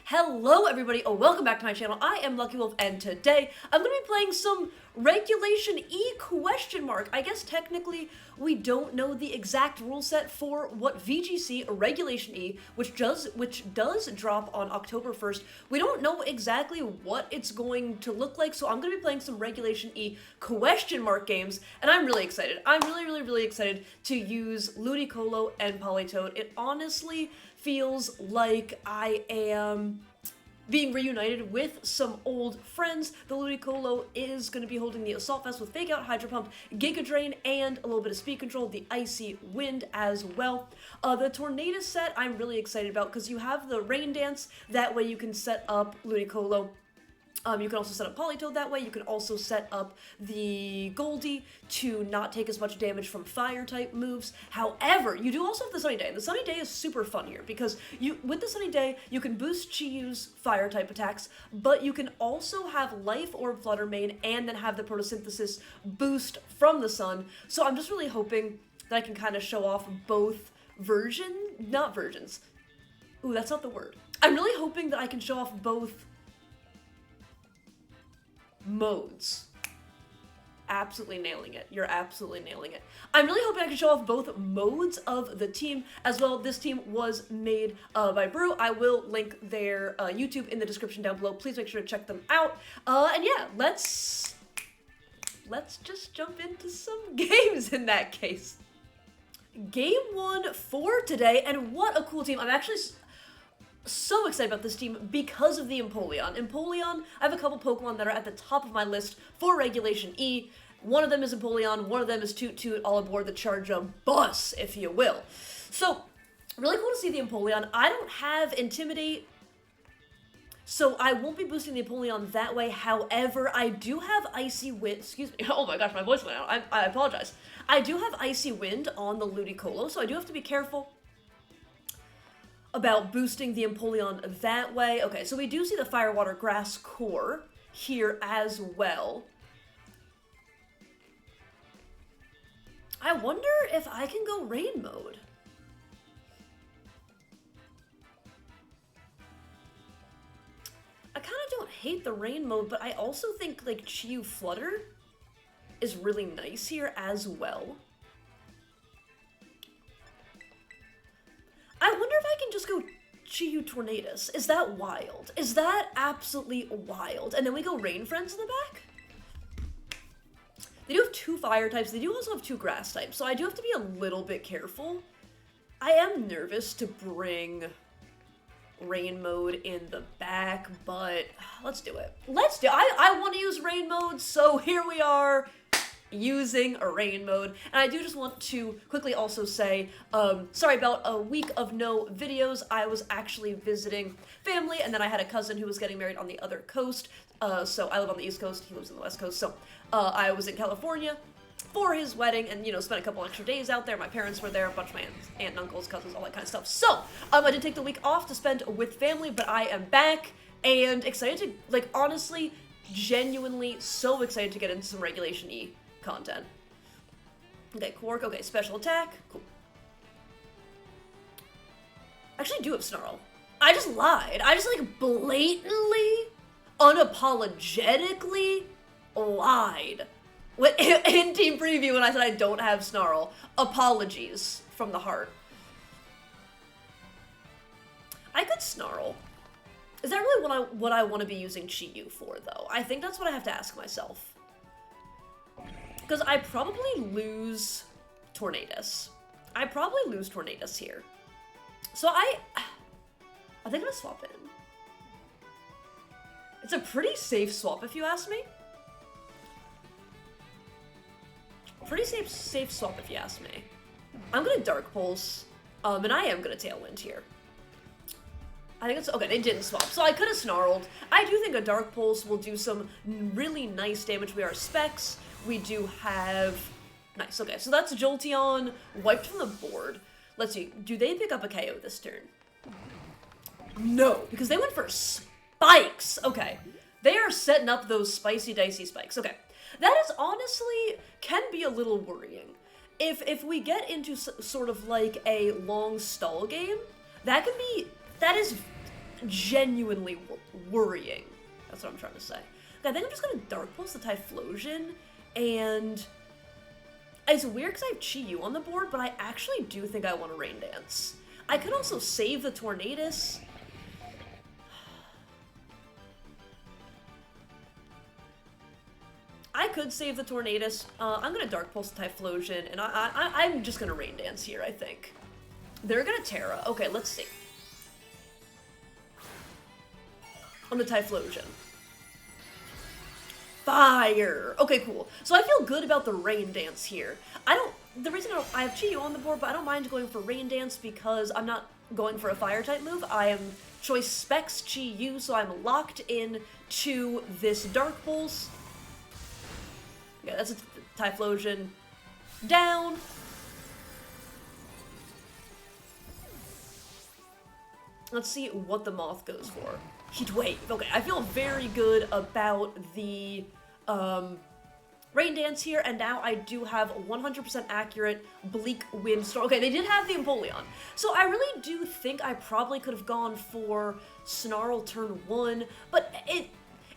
Hello everybody, welcome back to my channel. I am Lucky Wolf, and today I'm going to be playing some Regulation E question mark. I guess technically we don't know the exact rule set for what VGC Regulation E, which does drop on October 1st. We don't know exactly what it's going to look like, so I'm going to be playing some Regulation E question mark games, and I'm really excited. I'm really excited to use Ludicolo and Politoed. It honestly feels like I am being reunited with some old friends. The Ludicolo is going to be holding the Assault Vest with Fake Out, Hydro Pump, Giga Drain, and a little bit of Speed Control, the Icy Wind as well. The Tornado set I'm really excited about because you have the Rain Dance. That way you can set up Ludicolo. You can also set up Politoed that way. You can also set up the Goldie to not take as much damage from fire-type moves. However, you do also have the Sunny Day. And the Sunny Day is super fun here because with the Sunny Day, you can boost Chiyu's fire-type attacks, but you can also have Life Orb Flutter Mane and then have the Photosynthesis boost from the sun. So I'm just really hoping that I can kind of show off both not versions. Ooh, that's not the word. I'm really hoping that I can show off both modes. Absolutely nailing it. You're absolutely nailing it. I'm really hoping I can show off both modes of the team as well. This team was made by Brew. I will link their YouTube in the description down below. Please make sure to check them out. And yeah, let's just jump into some games in that case. Game 1 for today, and what a cool team. I'm actually so excited about this team because of the Empoleon. Empoleon, I have a couple Pokemon that are at the top of my list for Regulation E. One of them is Empoleon, one of them is Toot Toot, all aboard the Charge-a bus, if you will. So, really cool to see the Empoleon. I don't have Intimidate, so I won't be boosting the Empoleon that way. However, I do have Icy Wind. Excuse me. Oh my gosh, my voice went out. I apologize. I do have Icy Wind on the Ludicolo, so I do have to be careful about boosting the Empoleon that way. Okay, so we do see the Fire, Water, Grass core here as well. I wonder if I can go Rain mode. I kind of don't hate the Rain mode, but I also think like Chiyu Flutter is really nice here as well. I wonder if I can just go Chiyu Tornadus. Is that wild? Is that absolutely wild? And then we go Rain Friends in the back? They do have 2 fire types. They do also have 2 grass types, so I do have to be a little bit careful. I am nervous to bring Rain mode in the back, but let's do it. Let's do it. I want to use Rain mode, so here we are, using a Rain mode. And I do just want to quickly also say, sorry about a week of no videos. I was actually visiting family, and then I had a cousin who was getting married on the other coast. So I live on the East Coast, he lives on the West Coast. So I was in California for his wedding and, you know, spent a couple extra days out there. My parents were there, a bunch of my aunt and uncles, cousins, all that kind of stuff. So I did take the week off to spend with family, but I am back and excited to, like, honestly, genuinely so excited to get into some Regulation E content. Okay, Quark, okay, special attack, cool. I actually do have Snarl. I just lied. I just, like, blatantly, unapologetically lied in Team Preview when I said I don't have Snarl. Apologies from the heart. I could Snarl. Is that really what I want to be using Chiyu for, though? I think that's what I have to ask myself. Because I probably lose Tornadus. I probably lose Tornadus here. So I think I'm gonna swap in. It's a pretty safe swap if you ask me. Pretty safe swap if you ask me. I'm gonna Dark Pulse, and I am gonna Tailwind here. I think it's, okay, they didn't swap, so I could have Snarled. I do think a Dark Pulse will do some really nice damage. We are Specs. We do have, nice, okay, so that's Jolteon wiped from the board. Let's see, do they pick up a KO this turn? No, because they went for spikes. Okay, they are setting up those spicy, dicey spikes. Okay, that is honestly, can be a little worrying. If we get into sort of like a long stall game, that is genuinely worrying. That's what I'm trying to say. I think I'm just gonna Dark Pulse the Typhlosion, and it's weird because I have Chi-Yu on the board, but I actually do think I want to Rain Dance. I could also save the Tornadus. I could save the Tornadus. I'm gonna Dark Pulse the Typhlosion, and I'm just gonna Rain Dance here, I think. They're gonna Terra. Okay, let's see. On the Typhlosion. Fire! Okay, cool. So I feel good about the Rain Dance here. The reason I have Chi-Yu on the board, but I don't mind going for Rain Dance because I'm not going for a Fire type move. I am choice Specs Chi-Yu, so I'm locked in to this Dark Pulse. Yeah, that's a Typhlosion. Down. Let's see what the Moth goes for. Heat Wave. Okay, I feel very good about the Rain Dance here, and now I do have 100% accurate Bleak Windstorm. Okay, they did have the Empoleon. So I really do think I probably could have gone for Snarl turn 1, but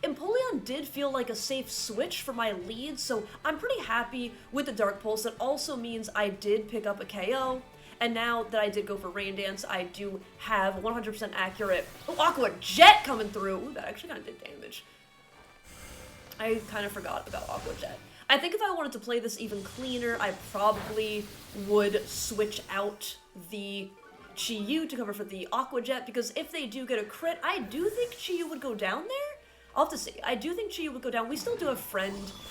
Empoleon did feel like a safe switch for my lead, so I'm pretty happy with the Dark Pulse. That also means I did pick up a KO. And now that I did go for Rain Dance, I do have 100% accurate Aqua Jet coming through. Ooh, that actually kind of did damage. I kind of forgot about Aqua Jet. I think if I wanted to play this even cleaner, I probably would switch out the Chi-Yu to cover for the Aqua Jet, because if they do get a crit, I do think Chi-Yu would go down there. I'll have to see. I do think Chi-Yu would go down. We still do have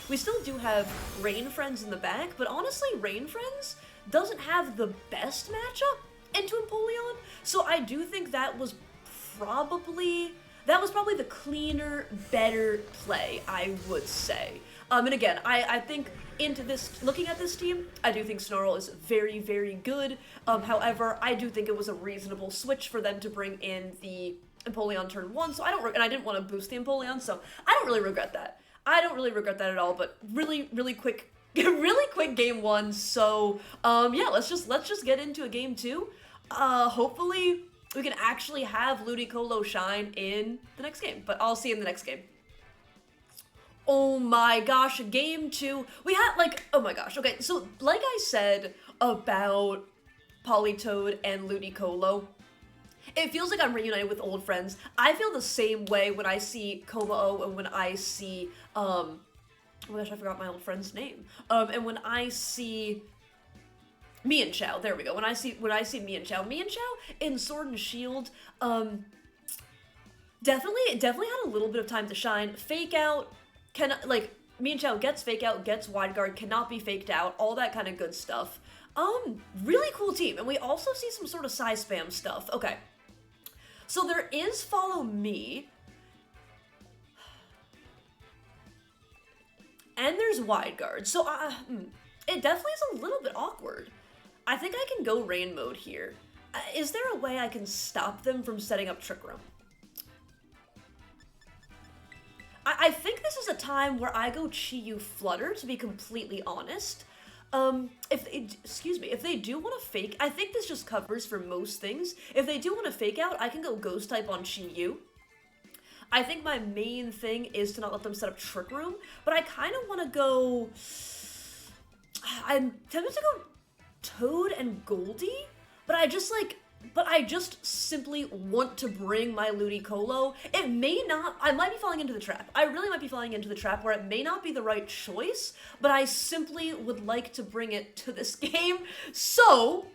we still do have Rain Friends in the back, but honestly, Rain Friends doesn't have the best matchup into Empoleon, so I do think that was probably the cleaner, better play, I would say. And again, I think looking at this team, I do think Snarl is very, very good. However, I do think it was a reasonable switch for them to bring in the Empoleon turn 1, so and I didn't want to boost the Empoleon, so I don't really regret that. I don't really regret that at all, but really, really quick game 1, so yeah, let's just get into a game 2. Hopefully we can actually have Ludicolo shine in the next game, but I'll see you in the next game. Oh my gosh, game 2. We had oh my gosh, okay, so like I said about Politoed and Ludicolo, it feels like I'm reunited with old friends. I feel the same way when I see Komao and when I see, oh my gosh, I forgot my old friend's name. And when I see Mienshao, there we go. When I see Mienshao in Sword and Shield, definitely had a little bit of time to shine. Fake out, Mienshao gets fake out, gets wide guard, cannot be faked out, all that kind of good stuff. Really cool team. And we also see some sort of size spam stuff. Okay. So there is Follow Me. And there's Wide Guard. So it definitely is a little bit awkward. I think I can go Rain mode here. Is there a way I can stop them from setting up Trick Room? I think this is a time where I go Chi-Yu Flutter, to be completely honest. If they do want to fake, I think this just covers for most things. If they do want to fake out, I can go Ghost type on Chi-Yu. I think my main thing is to not let them set up Trick Room, but I kind of want to go, I'm tempted to go Toad and Goldie, but I just simply want to bring my Ludicolo. I might be falling into the trap. I really might be falling into the trap where it may not be the right choice, but I simply would like to bring it to this game. So,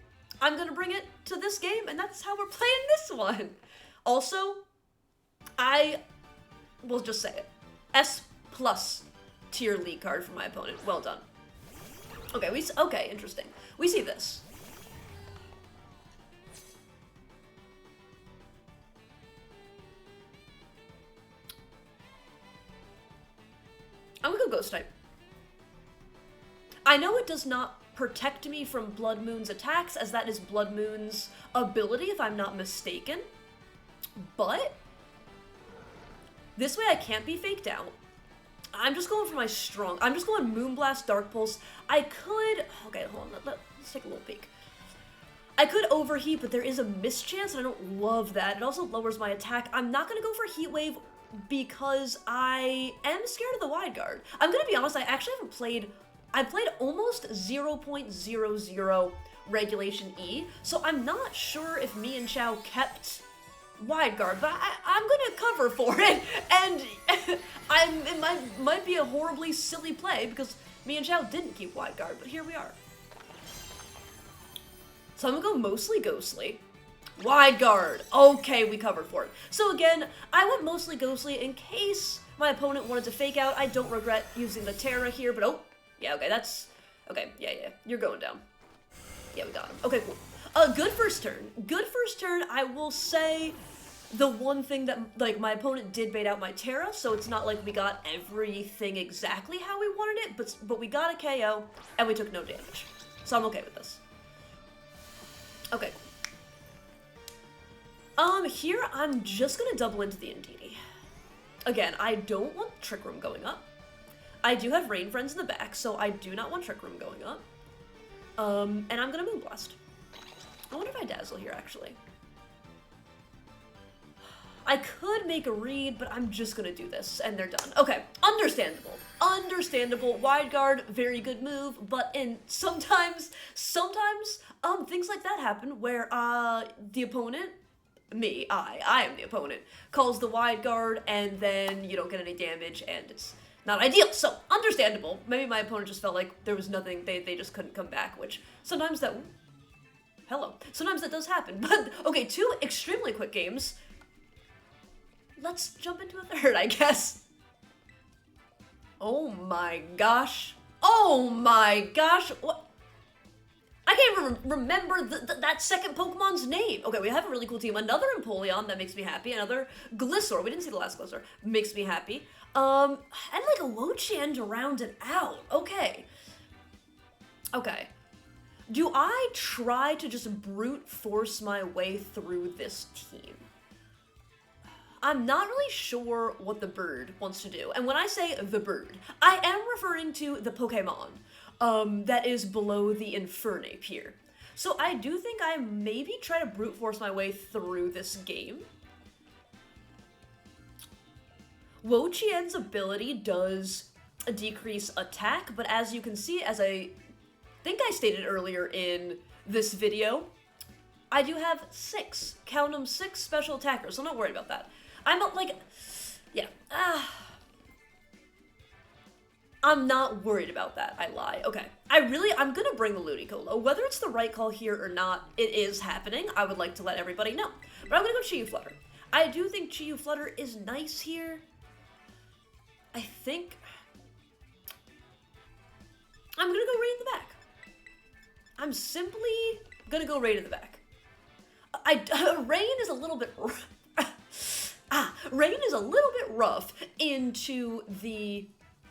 I'm gonna bring it to this game, and that's how we're playing this one. Also, I will just say it. S+ tier league card for my opponent. Well done. Okay, interesting. We see this. I'm gonna go Ghost type. I know it does not protect me from Blood Moon's attacks, as that is Blood Moon's ability, if I'm not mistaken. But this way I can't be faked out. I'm just going for my strong. I'm just going Moonblast, Dark Pulse. I could. Okay, hold on. Let's take a little peek. I could overheat, but there is a mischance, and I don't love that. It also lowers my attack. I'm not gonna go for Heat Wave because I am scared of the Wide Guard. I'm gonna be honest, I actually haven't played... I played almost 0.00 Regulation E, so I'm not sure if me and Xiao kept Wide Guard, but I'm gonna cover for it, and it might be a horribly silly play because me and Xiao didn't keep Wide Guard, but here we are. So I'm gonna go mostly Ghostly. Wide Guard. Okay, we covered for it. So again, I went mostly Ghostly in case my opponent wanted to fake out. I don't regret using the Terra here, but oh, yeah, okay, that's... Okay, yeah, you're going down. Yeah, we got him. Okay, cool. Good first turn. Good first turn, I will say the one thing that, like, my opponent did bait out my Terra, so it's not like we got everything exactly how we wanted it, but we got a KO, and we took no damage. So I'm okay with this. Okay. Here, I'm just gonna double into the Indeedee. Again, I don't want Trick Room going up. I do have Rain Friends in the back, so I do not want Trick Room going up. And I'm gonna Moonblast. I wonder if I Dazzle here, actually. I could make a read, but I'm just gonna do this, and they're done. Okay, understandable. Understandable. Wide Guard, very good move, but sometimes, things like that happen where, the opponent, I am the opponent, calls the Wide Guard, and then you don't get any damage, and it's not ideal. So, understandable. Maybe my opponent just felt like there was nothing, they just couldn't come back, which sometimes that, hello. Sometimes that does happen, but, okay, 2 extremely quick games. Let's jump into a third, I guess. Oh my gosh. Oh my gosh. What? I can't even remember that second Pokemon's name. Okay, we have a really cool team. Another Empoleon that makes me happy. Another Gliscor. We didn't see the last Gliscor. Makes me happy. And like a Wo-Chien to round it out. Okay. Okay. Do I try to just brute force my way through this team? I'm not really sure what the bird wants to do. And when I say the bird, I am referring to the Pokemon that is below the Infernape here. So I do think I maybe try to brute force my way through this game. Wo-Chien's ability does decrease attack, but as you can see, as I think I stated earlier in this video, I do have 6, count them, 6 special attackers, so I'm not worried about that. I'm not like, yeah, I'm not worried about that, I lie. Okay, I'm gonna bring the Ludicolo. Whether it's the right call here or not, it is happening. I would like to let everybody know. But I'm gonna go Chi-Yu Flutter. I do think Chi-Yu Flutter is nice here. I think I'm gonna go right in the back. I'm simply gonna go right in the back. Rain is a little bit... Rain is a little bit rough into the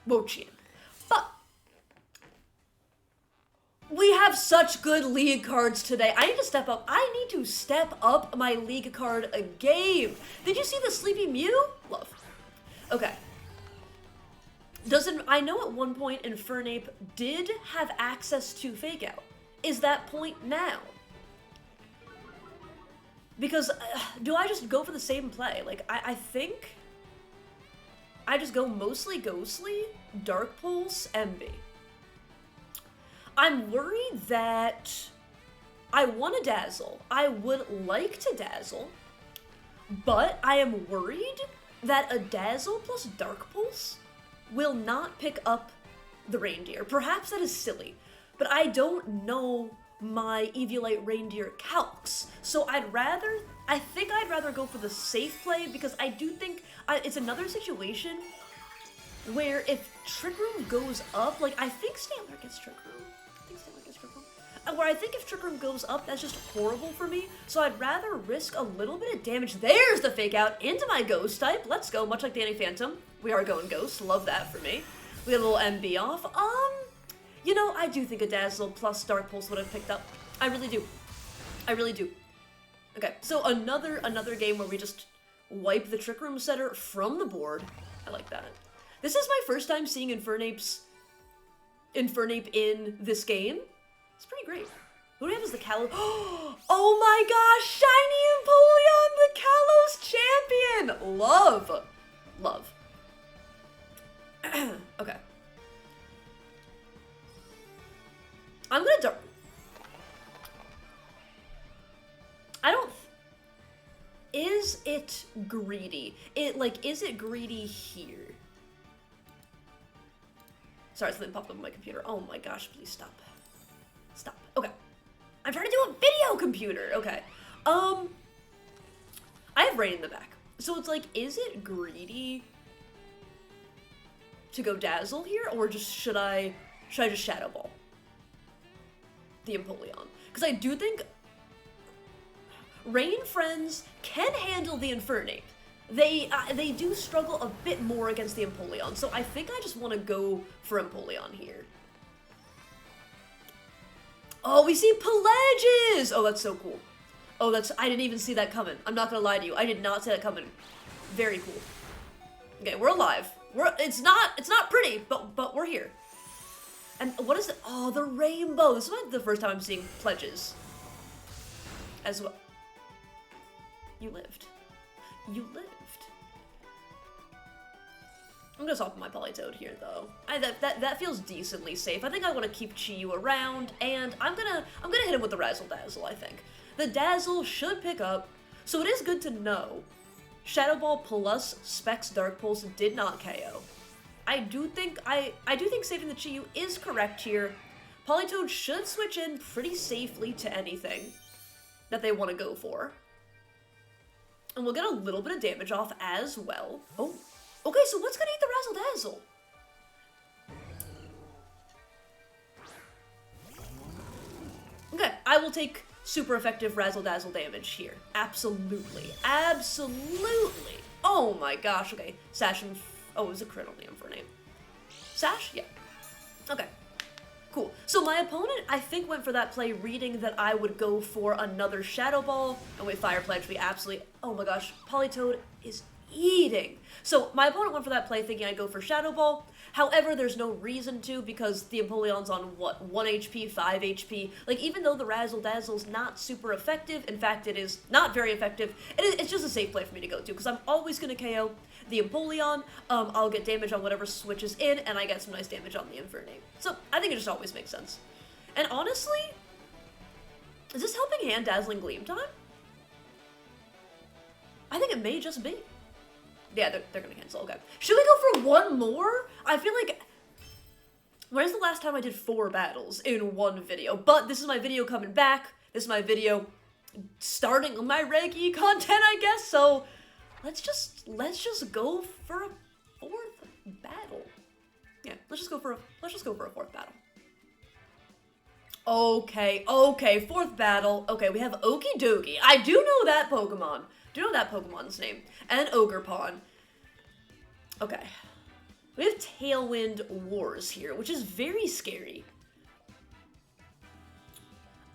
Wo-Chien, but we have such good league cards today. I need to step up. I need to step up my league card game. Did you see the Sleepy Mew? Love. Okay. I know at one point Infernape did have access to Fake Out. Is that point now? Because, do I just go for the same play? Like, I think I just go mostly Ghostly, Dark Pulse, MB. I'm worried that I want to Dazzle. I would like to Dazzle, but I am worried that a Dazzle plus Dark Pulse will not pick up the reindeer. Perhaps that is silly, but I don't know my Eviolite reindeer calcs. So I think I'd rather go for the safe play because I do think it's another situation where if Trick Room goes up, like I think Stantler gets Trick Room. Where I think if Trick Room goes up, that's just horrible for me. So I'd rather risk a little bit of damage. There's the Fake Out into my Ghost type. Let's go, much like Danny Phantom. We are going Ghost. Love that for me. We got a little MB off. You know, I do think a Dazzle plus Dark Pulse would have picked up. I really do. I really do. Okay, so another game where we just wipe the Trick Room setter from the board. I like that. This is my first time seeing Infernape in this game. It's pretty great. Who do we have as the Kalos? Oh my gosh, Shiny Empoleon, the Kalos champion! Love. Love. Okay. I'm gonna I don't... Is it greedy? Is it greedy here? Sorry, something popped up on my computer. Oh my gosh, please stop. Stop. Okay. I'm trying to do a video computer. Okay. I have Rain in the back. So it's like, is it greedy to go Dazzle here? Or should I just Shadow Ball the Empoleon? Because I do think Rain friends can handle the Infernape. They do struggle a bit more against the Empoleon, so I think I just want to go for Empoleon here. Oh, we see Pelagius! Oh, that's so cool. Oh, I didn't even see that coming. I'm not gonna lie to you. I did not see that coming. Very cool. Okay, we're alive. It's not pretty, but we're here. And what is it? Oh, the rainbow. This is the first time I'm seeing pledges as well. You lived. You lived. I'm gonna swap my Politoed here, though. That feels decently safe. I think I want to keep Chi-Yu around, and I'm gonna hit him with the Razzle Dazzle. I think the Dazzle should pick up, so it is good to know. Shadow Ball plus Specs Dark Pulse did not KO. I do think saving the Chi-Yu is correct here. Politoed should switch in pretty safely to anything that they want to go for. And we'll get a little bit of damage off as well. Oh, okay, so what's gonna eat the Razzle Dazzle? Okay, I will take super effective Razzle Dazzle damage here. Absolutely. Absolutely. Oh my gosh, okay. Sash and... Oh, it was a crit on the Infernape. Sash? Yeah. Okay. Cool. So my opponent, I think, went for that play reading that I would go for another Shadow Ball, and with Fire Pledge, we absolutely... Oh my gosh, Politoed is eating. So my opponent went for that play thinking I'd go for Shadow Ball. However, there's no reason to, because the Empoleon's on, what, 1 HP, 5 HP? Like, even though the Razzle Dazzle's not super effective, in fact, it is not very effective, it's just a safe play for me to go to, because I'm always going to KO the Empoleon, I'll get damage on whatever switches in, and I get some nice damage on the Infernape. So, I think it just always makes sense. And honestly, is this Helping Hand Dazzling Gleam time? I think it may just be. Yeah, they're gonna cancel, okay. Should we go for one more? I feel like... When's the last time I did 4 battles in one video? But this is my video coming back. This is my video starting my Reg E content, I guess, so... Let's just go for a 4th battle. Yeah, let's just go for a 4th battle. Okay, 4th battle. Okay, we have Okie Dokie. I do know that Pokemon. Pokemon's name. And Ogerpon. Okay. We have Tailwind Wars here, which is very scary.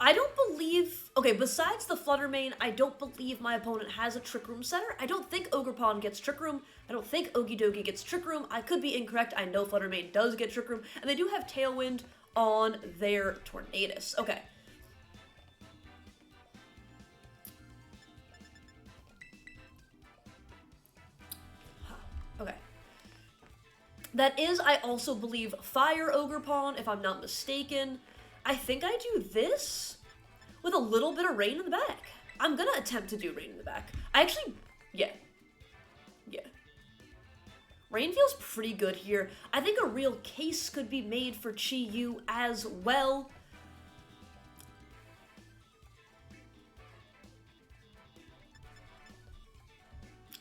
I don't believe... Okay, besides the Flutter Mane, I don't believe my opponent has a Trick Room setter. I don't think Ogerpon gets Trick Room. I don't think Okie Dokie gets Trick Room. I could be incorrect. I know Flutter Mane does get Trick Room. And they do have Tailwind on their Tornadus. Okay. Okay. That is, I also believe, Fire Ogerpon, if I'm not mistaken. I think I do this with a little bit of Rain in the back. I'm gonna attempt to do Rain in the back. I actually, yeah. Rain feels pretty good here. I think a real case could be made for Chi-Yu as well.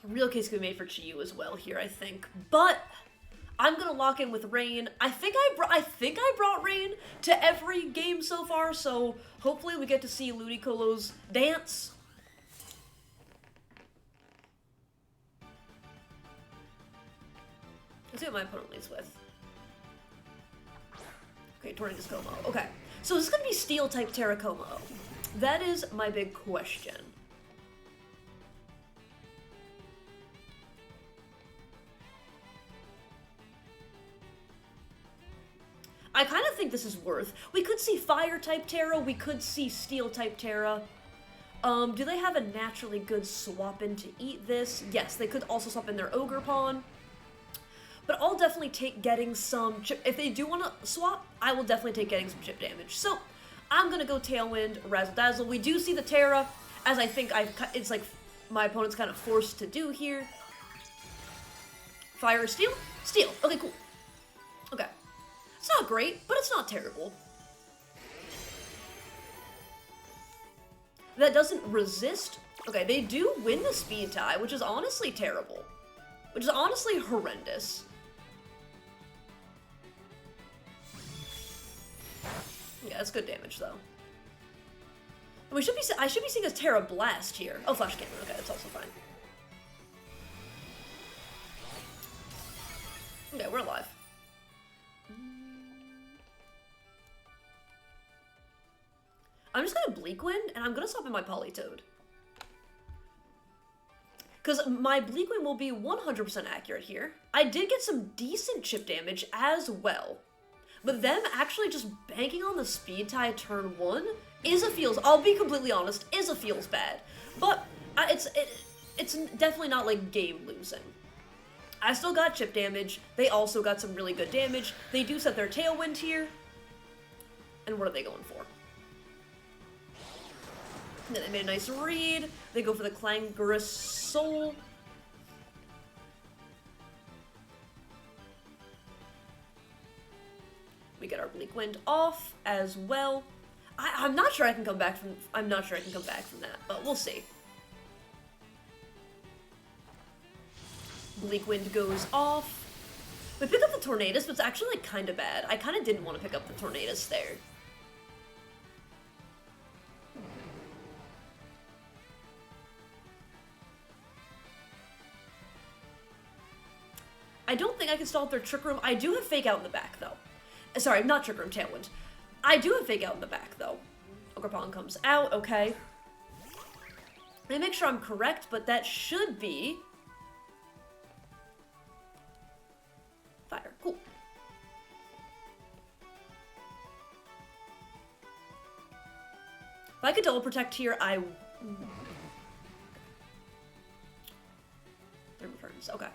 A real case could be made for Chi-Yu as well here, I think. But I'm gonna lock in with Rain. I think I brought Rain to every game so far, so hopefully we get to see Ludicolo's dance. Let's see what my opponent leads with. Okay, Tornadus Como. Okay, so this is gonna be Steel-type Terracomo. That is my big question. I kind of think this is worth. We could see Fire-type Terra, we could see Steel-type Terra. Do they have a naturally good swap in to eat this? Yes, they could also swap in their Ogre Pawn. But I'll definitely take getting some chip. If they do want to swap, I will definitely take getting some chip damage. So, I'm going to go Tailwind, Razzle Dazzle. We do see the Terra, as I think it's like my opponent's kind of forced to do here. Fire or Steel? Steel. Okay, cool. Okay. It's not great, but it's not terrible. That doesn't resist. Okay, they do win the speed tie, which is honestly terrible. Which is honestly horrendous. Yeah, that's good damage, though. And I should be seeing a Terra Blast here. Oh, Flash Cannon. Okay, that's also fine. Okay, we're alive. I'm just gonna Bleak Wind, and I'm gonna swap in my Politoed. Because my Bleak Wind will be 100% accurate here. I did get some decent chip damage as well. But them actually just banking on the speed tie turn 1 is a feels, I'll be completely honest, is a feels bad. But it's definitely not like game losing. I still got chip damage. They also got some really good damage. They do set their Tailwind here. And what are they going for? And then they made a nice read. They go for the Clangorous Soul. We get our Bleak Wind off as well. I'm not sure I can come back from. I'm not sure I can come back from that, but we'll see. Bleak Wind goes off. We pick up the Tornadus, but it's actually like kind of bad. I kind of didn't want to pick up the Tornadus there. I don't think I can stall their Trick Room. I do have Fake Out in the back, though. Sorry, not Trick Room, Tailwind. I do have Fake Out in the back, though. Ogre Pawn comes out, okay. Let me make sure I'm correct, but that should be... Fire, cool. If I could double protect here, I... 3 turns, okay.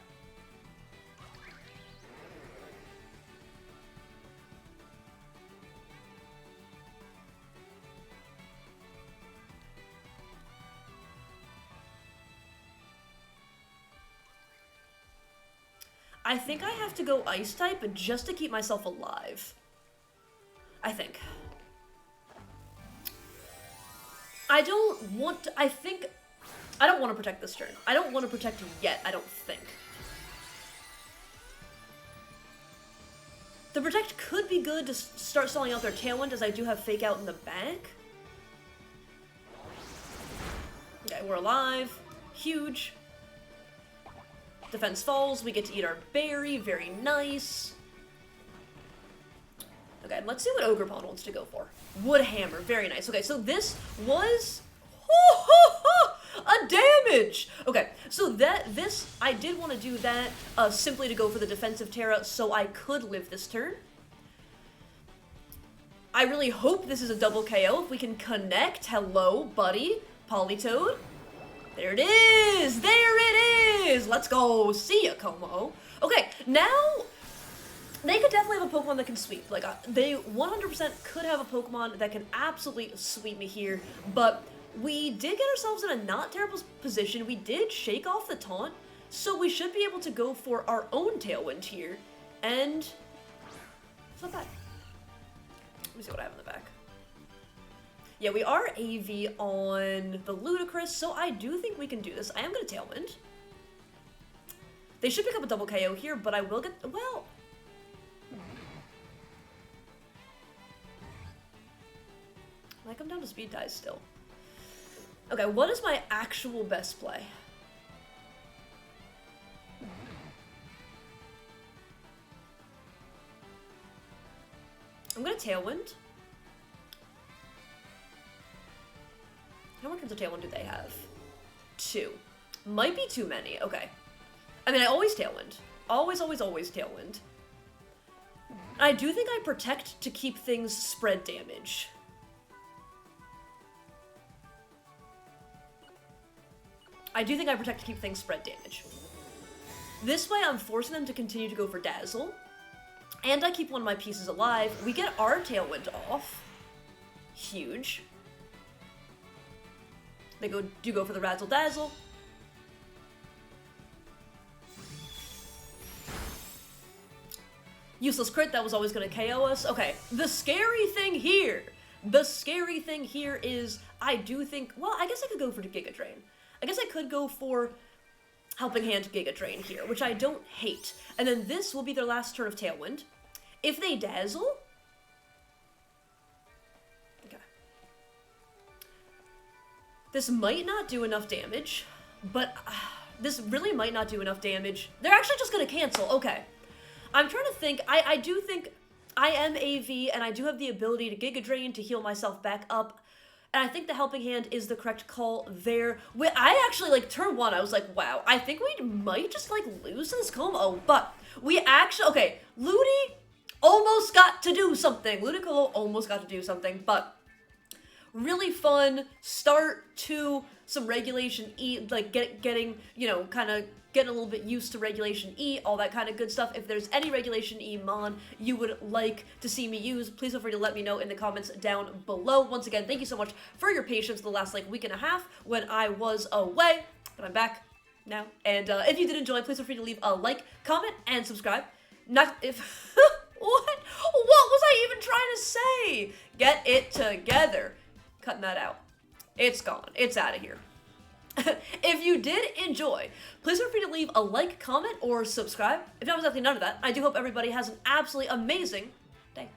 I think I have to go Ice type just to keep myself alive. I think. I don't want to, I don't want to protect this turn. I don't want to protect yet, I don't think. The protect could be good to start stalling out their Tailwind, as I do have Fake Out in the back. Okay, we're alive. Huge. Defense falls, we get to eat our berry, very nice. Okay, let's see what Ogre Pawn wants to go for. Wood Hammer, very nice. Okay, so this was a damage! Okay, so I did want to do that simply to go for the defensive Terra so I could live this turn. I really hope this is a double KO if we can connect. Hello, buddy. Politoed. There it is! There it is! Let's go! See ya, Como. Okay, now, they could definitely have a Pokemon that can sweep. Like, they 100% could have a Pokemon that can absolutely sweep me here, but we did get ourselves in a not terrible position. We did shake off the taunt, so we should be able to go for our own Tailwind here, and it's not bad. Let me see what I have in the back. Yeah, we are AV on the Ludicrous, so I do think we can do this. I am going to Tailwind. They should pick up a double KO here, but I will get... Well... I come down to speed ties still. Okay, what is my actual best play? I'm going to Tailwind. How many turns of Tailwind do they have? 2. Might be too many. Okay. I mean, I always Tailwind. Always, always, always Tailwind. And I do think I protect to keep things spread damage. I do think I protect to keep things spread damage. This way I'm forcing them to continue to go for Dazzle. And I keep one of my pieces alive. We get our Tailwind off. Huge. They do go for the Razzle Dazzle. Useless crit, that was always going to KO us. Okay, the scary thing here is I do think, well, I guess I could go for the Giga Drain. I guess I could go for Helping Hand Giga Drain here, which I don't hate. And then this will be their last turn of Tailwind. If they Dazzle... Okay. This might not do enough damage, but this really might not do enough damage. They're actually just going to cancel. Okay. I'm trying to think. I do think I am AV, and I do have the ability to Giga Drain to heal myself back up. And I think the Helping Hand is the correct call there. I actually, like, turn one, I was like, wow, I think we might just, like, lose to this combo. But we actually, okay, Ludi almost got to do something. Ludicolo almost got to do something, but really fun start to some Regulation E, like, getting, you know, kind of getting a little bit used to Regulation E, all that kind of good stuff. If there's any Regulation E mon you would like to see me use, please feel free to let me know in the comments down below. Once again, thank you so much for your patience the last, like, week and a half when I was away, but I'm back now. And if you did enjoy, please feel free to leave a like, comment, and subscribe. Not if... What was I even trying to say? Get it together. Cutting that out. It's gone. It's out of here. If you did enjoy, please feel free to leave a like, comment, or subscribe. If that was exactly none of that, I do hope everybody has an absolutely amazing day.